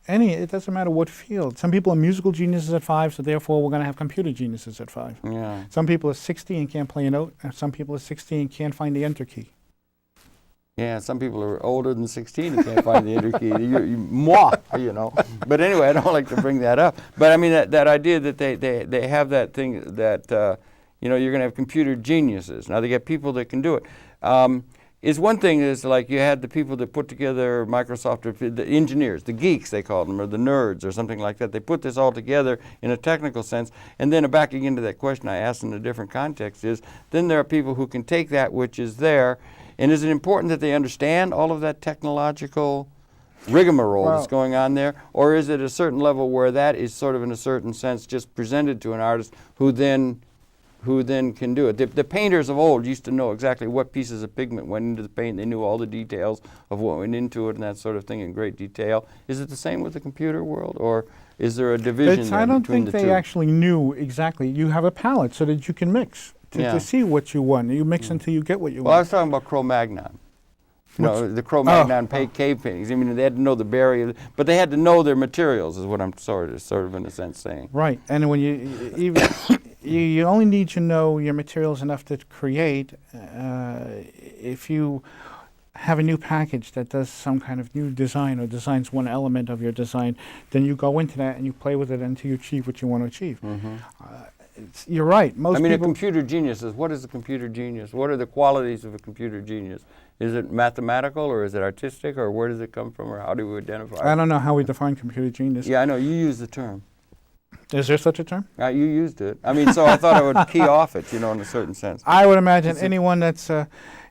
It doesn't matter what field. Some people are musical geniuses at 5, so therefore we're going to have computer geniuses at 5. Yeah. Some people are 60 and can't play a note, and some people are 60 and can't find the enter key. Yeah, some people are older than 16 and can't find the enter key. Moi, you know. But anyway, I don't like to bring that up. But I mean, that idea that they have that thing that, you know, you're going to have computer geniuses. Now, they get people that can do it. Is one thing is like you had the people that put together Microsoft, or the engineers, the geeks they called them, or the nerds or something like that. They put this all together in a technical sense. And then backing into that question I asked in a different context is, then there are people who can take that which is there. And is it important that they understand all of that technological rigmarole that's going on there? Or is it a certain level where that is sort of in a certain sense just presented to an artist who then can do it? The painters of old used to know exactly what pieces of pigment went into the paint. They knew all the details of what went into it and that sort of thing in great detail. Is it the same with the computer world, or is there a division I don't think between the two? they actually knew exactly. You have a palette so that you can mix to see what you want. You mix until you get what you want. Well, I was talking about Cro-Magnon. You know, the Cro-Magnon cave paintings. I mean, they had to know the barrier, but they had to know their materials, is what I'm sort of in a sense saying. Right, and when you only need to know your materials enough to create. If you have a new package that does some kind of new design or designs one element of your design, then you go into that and you play with it until you achieve what you want to achieve. You're right. Most people, a computer genius is, what is a computer genius? What are the qualities of a computer genius? Is it mathematical, or is it artistic, or where does it come from, or how do we identify it? I don't know how we define computer genius. Yeah, I know. You use the term. Is there such a term? You used it. I mean, so I thought I would key off it, you know, in a certain sense. I would imagine anyone that's...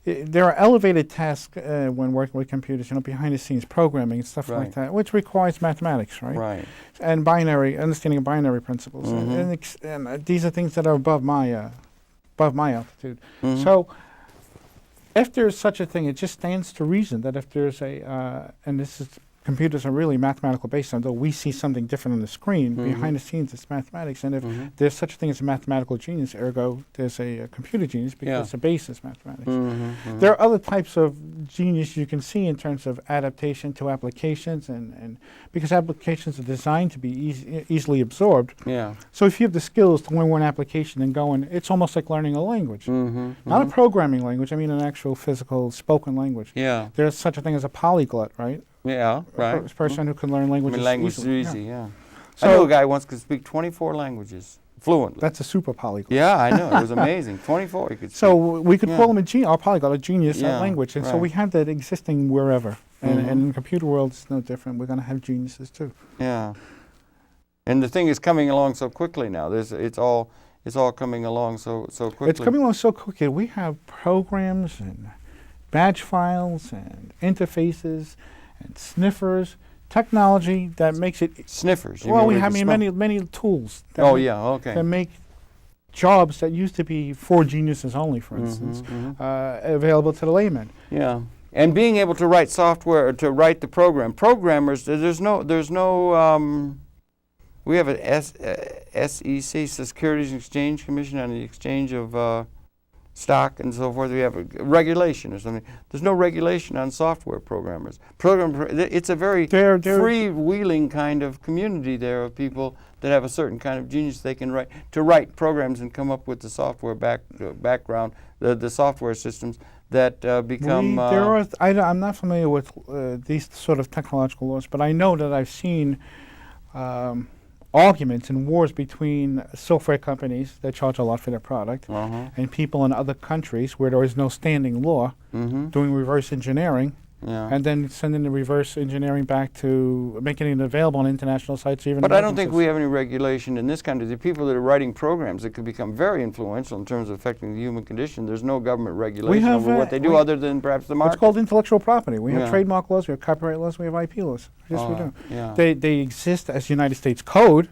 there are elevated tasks when working with computers, you know, behind the scenes, programming and stuff like that, which requires mathematics, right? Right. And understanding of binary principles. And these are things that are above my altitude. So if there's such a thing, it just stands to reason that if there's computers are really mathematical based, although we see something different on the screen. Behind the scenes, it's mathematics. And if there's such a thing as a mathematical genius, ergo, there's a computer genius because the base is mathematics. There are other types of genius you can see in terms of adaptation to applications, and because applications are designed to be easily absorbed. Yeah. So if you have the skills to learn one application and go in, it's almost like learning a language. Not a programming language, I mean an actual physical spoken language. Yeah. There's such a thing as a polyglot, right? Yeah, right. A person who can learn languages language easily. is easy, yeah. So, I know a guy once could speak 24 languages fluently. That's a super polyglot. Yeah, I know. It was amazing. 24 he could speak. So we could call him our polyglot, a genius at language. And so right. we have that existing wherever. And in the computer world, it's no different. We're going to have geniuses too. Yeah. And the thing is coming along so quickly now. It's all coming along so quickly. It's coming along so quickly. We have programs and batch files and interfaces and sniffers, technology that makes it... Sniffers? Well, we have many tools that make jobs that used to be for geniuses only, for instance, available to the layman. Yeah. And being able to write software, to write the program. Programmers, there's no we have a SEC, Securities and Exchange Commission, on the exchange of stock and so forth. We have a regulation or something. There's no regulation on software programmers. It's a very freewheeling kind of community there of people that have a certain kind of genius they can write programs and come up with the software background, the software systems that become... I'm not familiar with these sort of technological laws, but I know that I've seen arguments and wars between software companies that charge a lot for their product and people in other countries where there is no standing law doing reverse engineering and then sending the reverse engineering back to making it available on international sites. But I don't think we have any regulation in this country. The people that are writing programs that could become very influential in terms of affecting the human condition, there's no government regulation over what they do other than perhaps the market. It's called intellectual property. We have trademark laws, we have copyright laws, we have IP laws. Yes, we do. Yeah. They exist as United States code,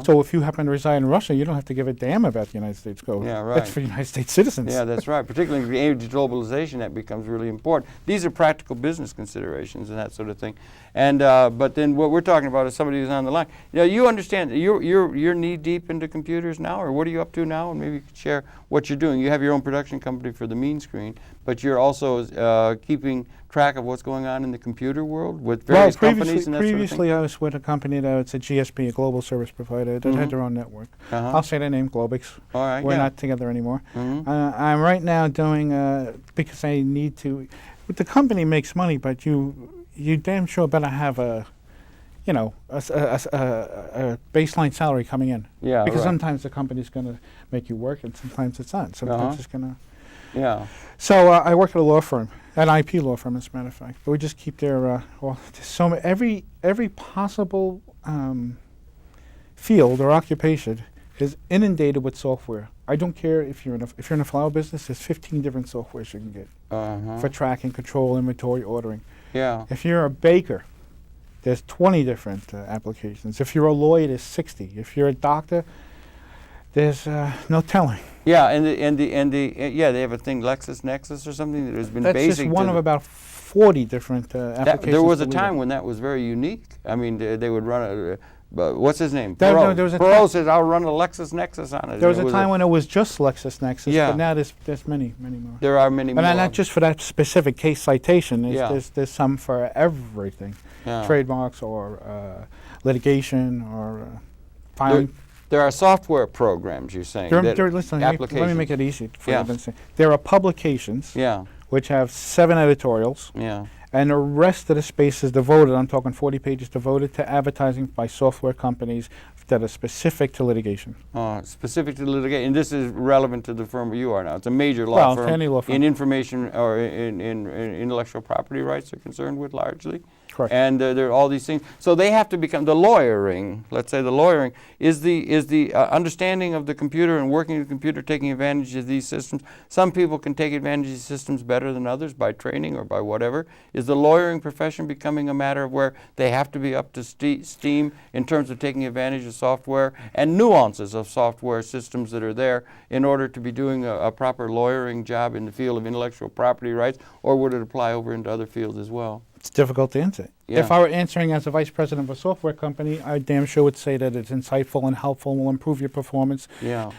so if you happen to reside in Russia, you don't have to give a damn about the United States code. Yeah, right. That's for United States citizens. Yeah, that's right. Particularly in the age of globalization, that becomes really important. These are practical business business considerations and that sort of thing. And but then what we're talking about is somebody who's on the line. You know, you understand you're knee deep into computers now, or what are you up to now? And maybe you could share what you're doing. You have your own production company for the mean screen, but you're also keeping track of what's going on in the computer world with various companies and that previously sort of thing? I was with a company that's a GSP, a global service provider, that had their own network. I'll say their name, Globix. All right, We're yeah. not together anymore. I'm right now doing, because I need to, the company makes money, but you damn sure better have a baseline salary coming in. Yeah, because right. sometimes the company's going to make you work, and sometimes it's not. Sometimes it's going to. Yeah. So I work at a law firm, an IP law firm, as a matter of fact. But we just keep their every possible field or occupation is inundated with software. I don't care if you're in a flower business. There's 15 different softwares you can get for tracking, control, inventory, ordering. Yeah. If you're a baker, there's 20 different applications. If you're a lawyer, there's 60. If you're a doctor, there's no telling. Yeah, and they have a thing, LexisNexis or something that has been That's basic. just one of about 40 different applications. There was a that we time do. when that was very unique. I mean, they would run a. What's his name? There Perot. was a Perot time- says, "I'll run a LexisNexis on it." There was And a it time when it was just LexisNexis, Yeah. but now there's many more. there are many And more. not just for that specific case citation. Yeah. There's some for everything, Yeah. trademarks or litigation or filing. There are software programs. You're saying that Listen, applications. let me make it easy for Yeah. you. to understand. There are publications Yeah, which have 7 editorials. yeah. And the rest of the space is devoted, I'm talking 40 pages, devoted to advertising by software companies that are specific to litigation. Specific to litigation, and this is relevant to the firm where you are now. It's a major law Well, firm. to any law firm. In information or in intellectual property rights are concerned with largely. Correct. And there are all these things. So they have to become the lawyering. Let's say the lawyering is the understanding of the computer and working with the computer, taking advantage of these systems. Some people can take advantage of these systems better than others by training or by whatever. Is the lawyering profession becoming a matter of where they have to be up to steam in terms of taking advantage of software and nuances of software systems that are there in order to be doing a proper lawyering job in the field of intellectual property rights, or would it apply over into other fields as well? It's difficult to answer. Yeah. If I were answering as a vice president of a software company, I damn sure would say that it's insightful and helpful and will improve your performance, Yeah.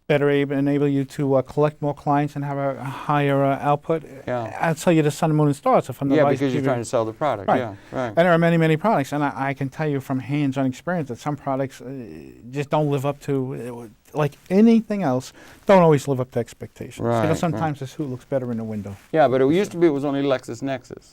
better enable you to collect more clients and have a higher output. Yeah. I'll tell you the sun, moon, and stars if I'm the Yeah, vice because you're president. trying to sell the product. Right. Yeah, right. And there are many, many products, and I can tell you from hands-on experience that some products just don't live up to, like anything else, don't always live up to expectations. Right, Sometimes the suit looks better in the window. Yeah, but it used to be it was only LexisNexis.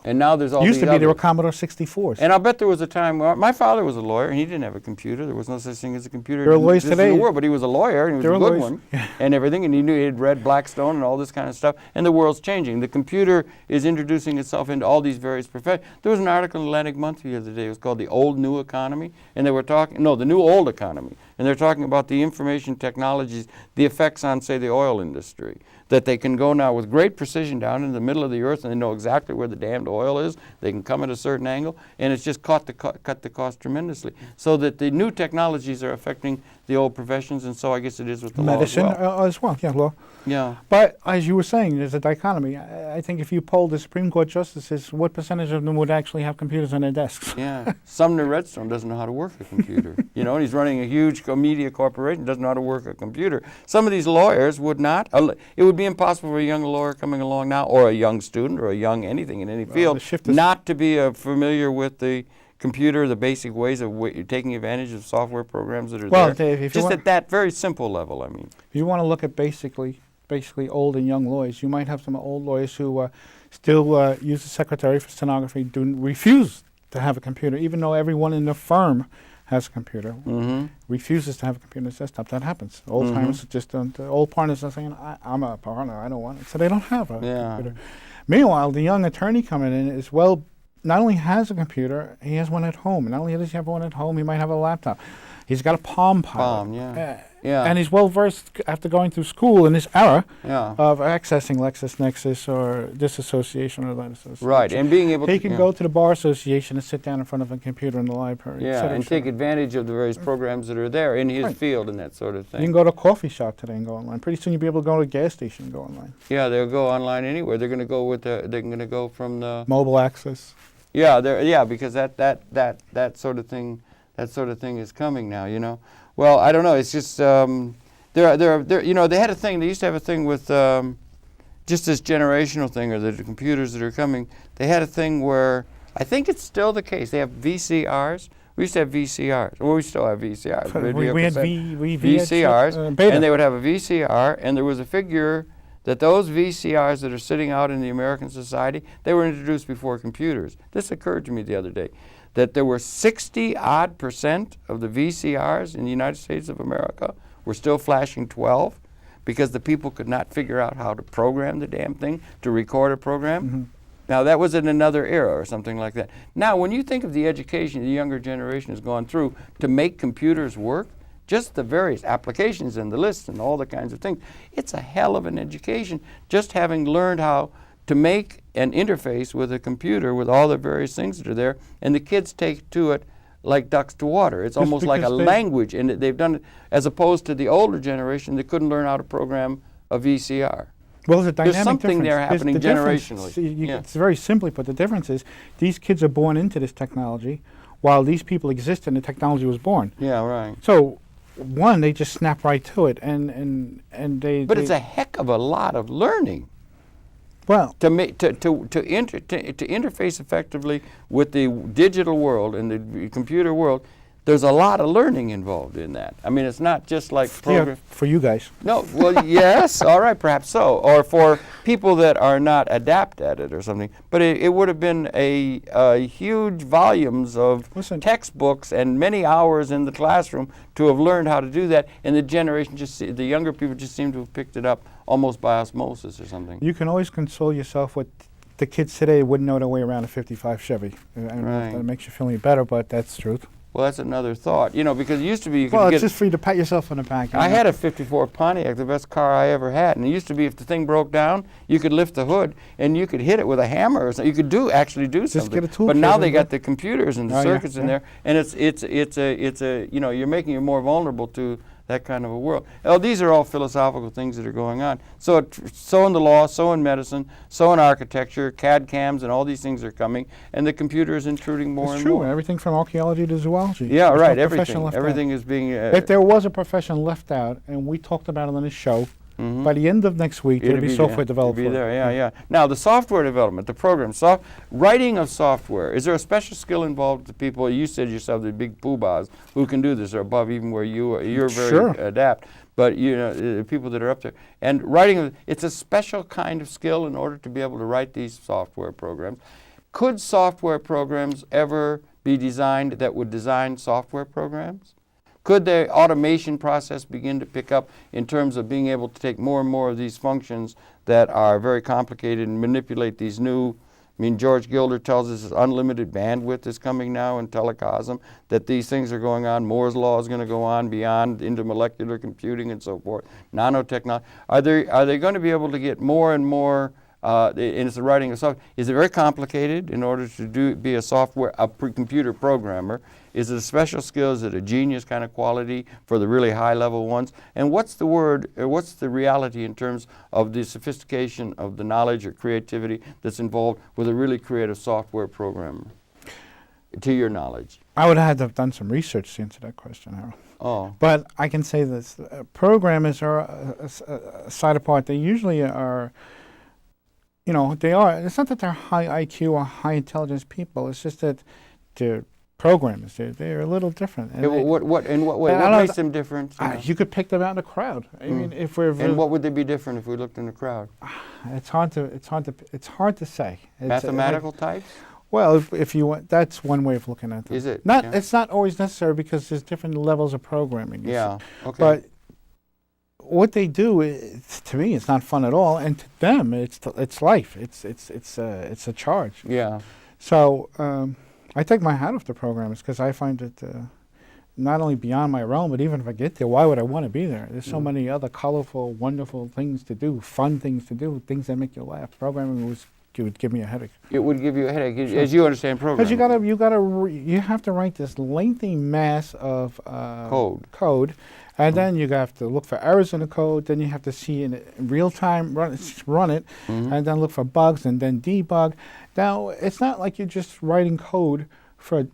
And now there's all Used these to be there were others. Commodore 64s. And I'll bet there was a time where my father was a lawyer and he didn't have a computer. There was no such thing as a computer There are lawyers in the today. world, but he was a lawyer and he There was a are good lawyers. one and everything. And he knew he had read Blackstone and all this kind of stuff. And the world's changing. The computer is introducing itself into all these various professions. There was an article in Atlantic Monthly the other day. It was called The Old New Economy. And they were talking, no, The New Old Economy. And they're talking about the information technologies, the effects on, say, the oil industry. That they can go now with great precision down in the middle of the earth and they know exactly where the damned oil is. They can come at a certain angle and it's just cut the cost tremendously. So that the new technologies are affecting the old professions, and so I guess it is with the Medicine law as well, yeah, law. Yeah. But as you were saying, there's a dichotomy. I think if you polled the Supreme Court justices, what percentage of them would actually have computers on their desks? Yeah. Sumner Redstone doesn't know how to work a computer. You know, and he's running a huge media corporation, doesn't know how to work a computer. Some of these lawyers would not. It would be impossible for a young lawyer coming along now, or a young student, or a young anything in any field, the shift is not to be familiar with the computer, the basic ways of taking advantage of software programs that are Well, there. Dave, if you Just want- at that very simple level, I mean. If you want to look at basically old and young lawyers, you might have some old lawyers who still use the secretary for stenography, refuse to have a computer, even though everyone in the firm has a computer, refuses to have a computer on his desktop. That happens. Old timers just don't. Old partners are saying, I'm a partner, I don't want it. So they don't have a computer. Meanwhile, the young attorney coming in is, well, not only has a computer, he has one at home. Not only does he have one at home, he might have a laptop. He's got a Palm Pilot. Yeah. Yeah. And he's well versed after going through school in this era Yeah. of accessing LexisNexis or this association or that association. Right, and being able He to can go to the bar association and sit down in front of a computer in the library. yeah, and take advantage of the various programs that are there in his Right. field and that sort of thing. You can go to a coffee shop today and go online. Pretty soon you'll be able to go to a gas station and go online. Yeah, they'll go online anywhere. They're going to go with they're going to go from the Mobile access. yeah, because that sort of thing is coming now, you know. Well, I don't know. It's just there you know, they had a thing. They used to have a thing with just this generational thing, or the computers that are coming. They had a thing where I think it's still the case. They have VCRs. We used to have VCRs. Well, we still have VCRs. We had VCRs, Beta. and they would have a VCR, and there was a figure that those VCRs that are sitting out in the American society, they were introduced before computers. This occurred to me the other day, that there were 60-odd% of the VCRs in the United States of America were still flashing 12 because the people could not figure out how to program the damn thing to record a program. Mm-hmm. Now, that was in another era or something like that. Now, when you think of the education the younger generation has gone through to make computers work, just the various applications and the lists and all the kinds of things, it's a hell of an education just having learned how to make an interface with a computer with all the various things that are there, and the kids take to it like ducks to water. It's almost like a language, and they've done it as opposed to the older generation that couldn't learn how to program a VCR. Well, there's a dynamic There's something difference. there happening difference- generationally. see, Yeah. It's very simply put. The difference is these kids are born into this technology while these people exist and the technology was born. Yeah, right. So, one, they just snap right to it, and they. But it's a heck of a lot of learning well. to interface effectively with the digital world and the computer world. There's a lot of learning involved in that. I mean, it's not just like Yeah, for you guys. No, well, yes, all right, perhaps so, or for people that are not adept at it or something. But it would have been a huge volumes of textbooks and many hours in the classroom to have learned how to do that. And the younger people just seem to have picked it up almost by osmosis or something. You can always console yourself with the kids today wouldn't know their way around a '55 Chevy. I don't know if that makes you feel any better, but that's the truth. Well, that's another thought, you know, because it used to be you could Well, get. it's just for you to pat yourself on the back. I had a '54 Pontiac, the best car I ever had, and it used to be if the thing broke down, you could lift the hood and you could hit it with a hammer or something. You could actually do something. Get a tool but kit now and they do got it. the computers and the Oh, yeah, circuits in yeah. there, and it's a you know, you're making it more vulnerable to that kind of a world. Well, these are all philosophical things that are going on. So in the law, so in medicine, so in architecture, CAD CAMs and all these things are coming, and the computer is intruding more It's and true. more. Everything from archaeology to zoology. Yeah, There's right. no profession left out. Everything is being. If there was a profession left out, and we talked about it on this show, by the end of next week, there'll be software developed. It'll be there, yeah. Now, the software development, the program, writing of software, is there a special skill involved with the people? You said yourself, the big poobahs who can do this are above even where you are. You're very adept. But, you know, the people that are up there. And writing, it's a special kind of skill in order to be able to write these software programs. Could software programs ever be designed that would design software programs? Could the automation process begin to pick up in terms of being able to take more and more of these functions that are very complicated and manipulate these new, I mean, George Gilder tells us unlimited bandwidth is coming now in telecosm, that these things are going on. Moore's law is going to go on beyond into molecular computing and so forth. Nanotechnology. Are they going to be able to get more and more in the writing of software? Is it very complicated in order to be a computer programmer? Is it a special skill? Is it a genius kind of quality for the really high level ones? And what's the reality in terms of the sophistication of the knowledge or creativity that's involved with a really creative software programmer, to your knowledge? I would have had to have done some research to answer that question, Harold. Oh. But I can say this. Programmers are a side apart. They usually are, you know, they are. It's not that they're high IQ or high intelligence people. It's just that they're programmers. They're a little different. And what way? What makes them different? You could pick them out in the crowd. I mean, if we're and what would they be different if we looked in the crowd? It's hard to say. Mathematical types? Well, if you want, that's one way of looking at it. Is it? It's not always necessary because there's different levels of programming. Yeah. Okay. But what they do, to me, it's not fun at all, and to them, it's life. It's a charge. Yeah. So I take my hat off to programmers because I find it not only beyond my realm, but even if I get there, why would I want to be there? There's so many other colorful, wonderful things to do, fun things to do, things that make you laugh. Programming would give me a headache. It would give you a headache, as you understand programming. Because you have to write this lengthy mass of code, and then you have to look for errors in the code. Then you have to see in real time run it, and then look for bugs, and then debug. Now it's not like you're just writing code for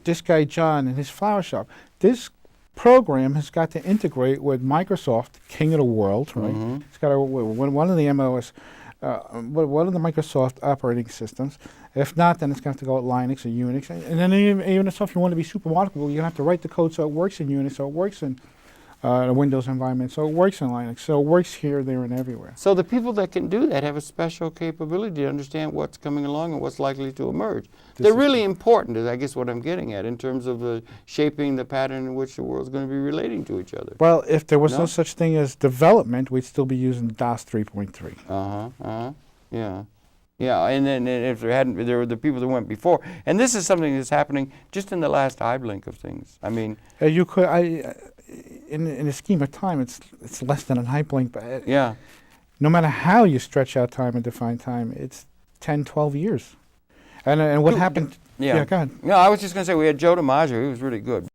this guy John and his flower shop. This program has got to integrate with Microsoft, king of the world, right? It's got to one of the MOS. One of the Microsoft operating systems. If not, then it's going to have to go with Linux or Unix. And then even if you want to be super marketable, you're going to have to write the code so it works in Unix, so it works in a Windows environment, so it works in Linux, so it works here, there, and everywhere. So the people that can do that have a special capability to understand what's coming along and what's likely to emerge. They're really important, is I guess what I'm getting at, in terms of shaping the pattern in which the world's going to be relating to each other. Well, if there was no such thing as development, we'd still be using DOS 3.3. Yeah. Yeah, and then if there were the people that went before. And this is something that's happening just in the last eye blink of things. I mean... you could... In the scheme of time, it's less than an eye blink, but no matter how you stretch out time and define time, it's 10, 12 years. And what happened? Yeah, go ahead. No, I was just going to say we had Joe DiMaggio. He was really good.